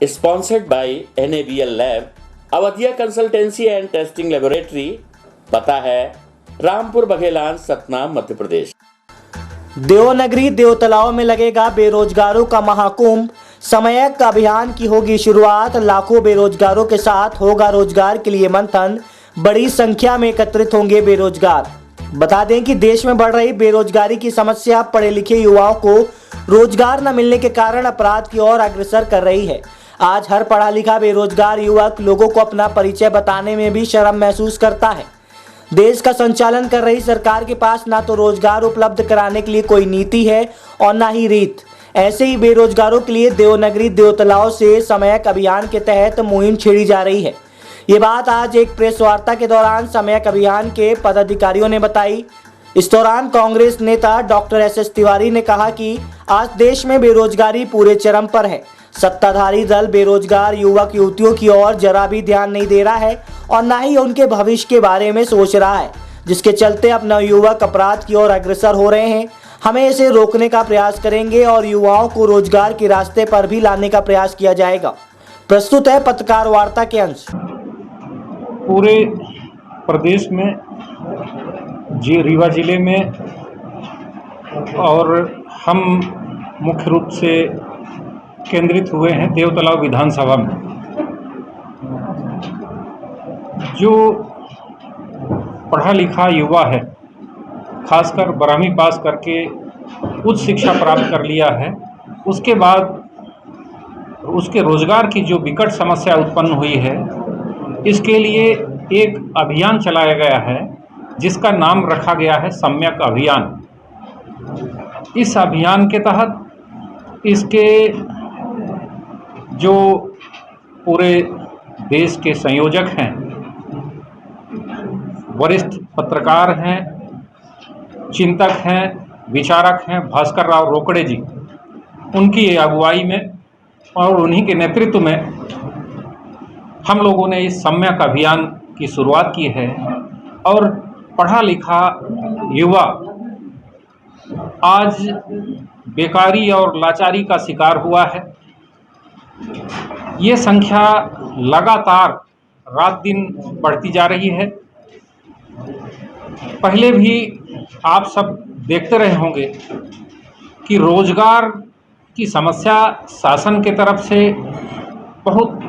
Sponsored by NABL Lab, Awadhiya consultancy and testing laboratory. पता है रामपुर बघेलान, सतना, मध्य प्रदेश। देवनगरी देवतलाव में लगेगा बेरोजगारों का महाकुंभ। समयक अभियान की होगी शुरुआत। लाखों बेरोजगारों के साथ होगा रोजगार के लिए मंथन। बड़ी संख्या में एकत्रित होंगे बेरोजगार। बता दें कि देश में बढ़ रही बेरोजगारी की समस्या पढ़े लिखे युवाओं को रोजगार न मिलने के कारण अपराध की ओर अग्रसर कर रही है। आज हर पढ़ा लिखा बेरोजगार युवक लोगों को अपना परिचय बताने में भी शर्म महसूस करता है। देश का संचालन कर रही सरकार के पास ना तो रोजगार उपलब्ध कराने के लिए कोई नीति है और ना ही रीत। ऐसे ही बेरोजगारों के लिए देवनगरी देवतलाव से समयक अभियान के तहत मुहिम छेड़ी जा रही है। ये बात आज एक प्रेस वार्ता के दौरान समयक अभियान के पदाधिकारियों ने बताई। इस दौरान कांग्रेस नेता डॉक्टर एस तिवारी ने कहा कि आज देश में बेरोजगारी पूरे चरम पर है। सत्ताधारी दल बेरोजगार युवक युवतियों की ओर जरा भी ध्यान नहीं दे रहा है और न ही उनके भविष्य के बारे में सोच रहा है, जिसके चलते अब नवयुवक अपराध की ओर अग्रसर हो रहे हैं। हमें इसे रोकने का प्रयास करेंगे और युवाओं को रोजगार के रास्ते पर भी लाने का प्रयास किया जाएगा। प्रस्तुत है पत्रकार वार्ता के अंश। पूरे प्रदेश में रीवा जिले में और हम मुख्य रूप से केंद्रित हुए हैं देवतलाव विधानसभा में। जो पढ़ा लिखा युवा है, खासकर 12वीं पास करके उच्च शिक्षा प्राप्त कर लिया है, उसके बाद उसके रोजगार की जो विकट समस्या उत्पन्न हुई है, इसके लिए एक अभियान चलाया गया है जिसका नाम रखा गया है सम्यक अभियान। इस अभियान के तहत इसके जो पूरे देश के संयोजक हैं, वरिष्ठ पत्रकार हैं, चिंतक हैं, विचारक हैं, भास्कर राव रोकड़े जी, उनकी अगुवाई में और उन्हीं के नेतृत्व में हम लोगों ने इस सम्यक अभियान की शुरुआत की है। और पढ़ा लिखा युवा आज बेकारी और लाचारी का शिकार हुआ है। ये संख्या लगातार रात दिन बढ़ती जा रही है। पहले भी आप सब देखते रहे होंगे कि रोजगार की समस्या शासन के तरफ से बहुत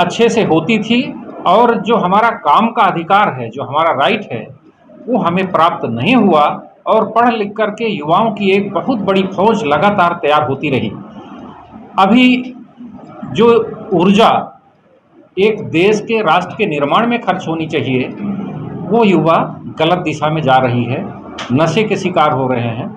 अच्छे से होती थी और जो हमारा काम का अधिकार है, जो हमारा राइट है, वो हमें प्राप्त नहीं हुआ और पढ़ लिख करके युवाओं की एक बहुत बड़ी फौज लगातार तैयार होती रही। अभी जो ऊर्जा एक देश के राष्ट्र के निर्माण में खर्च होनी चाहिए, वो युवा गलत दिशा में जा रही है। नशे के शिकार हो रहे हैं,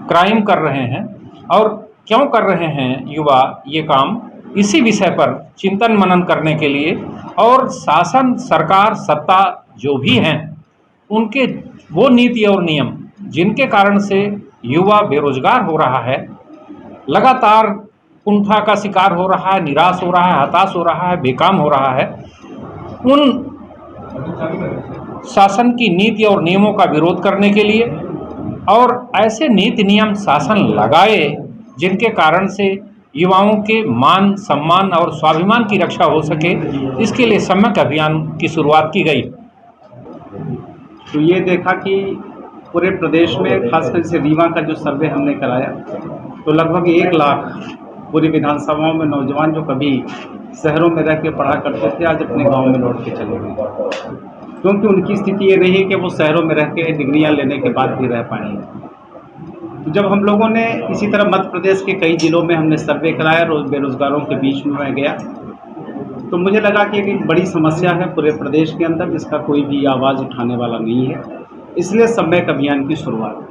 क्राइम कर रहे हैं। और क्यों कर रहे हैं युवा ये काम, इसी विषय पर चिंतन मनन करने के लिए और शासन, सरकार, सत्ता जो भी हैं, उनके वो नीति और नियम जिनके कारण से युवा बेरोजगार हो रहा है, लगातार कुंठा का शिकार हो रहा है, निराश हो रहा है, हताश हो रहा है, बेकाम हो रहा है, उन शासन की नीति और नियमों का विरोध करने के लिए और ऐसे नीति नियम शासन लगाए जिनके कारण से युवाओं के मान, सम्मान और स्वाभिमान की रक्षा हो सके, इसके लिए सम्यक अभियान की शुरुआत की गई। तो ये देखा कि पूरे प्रदेश में, खासकर से रीवा का जो सर्वे हमने कराया, तो लगभग 1 लाख पूरी विधानसभाओं में नौजवान जो कभी शहरों में रह के पढ़ा करते थे, आज अपने गांव में लौट के चले गए, क्योंकि उनकी स्थिति ये रही कि वो शहरों में रह के डिग्रियाँ लेने के बाद भी रह पाएंगे। तो जब हम लोगों ने इसी तरह मध्य प्रदेश के कई जिलों में हमने सर्वे कराया, बेरोजगारों के बीच में मैं गया, तो मुझे लगा कि एक बड़ी समस्या है पूरे प्रदेश के अंदर जिसका कोई भी आवाज़ उठाने वाला नहीं है। इसलिए सम्यक अभियान की शुरुआत।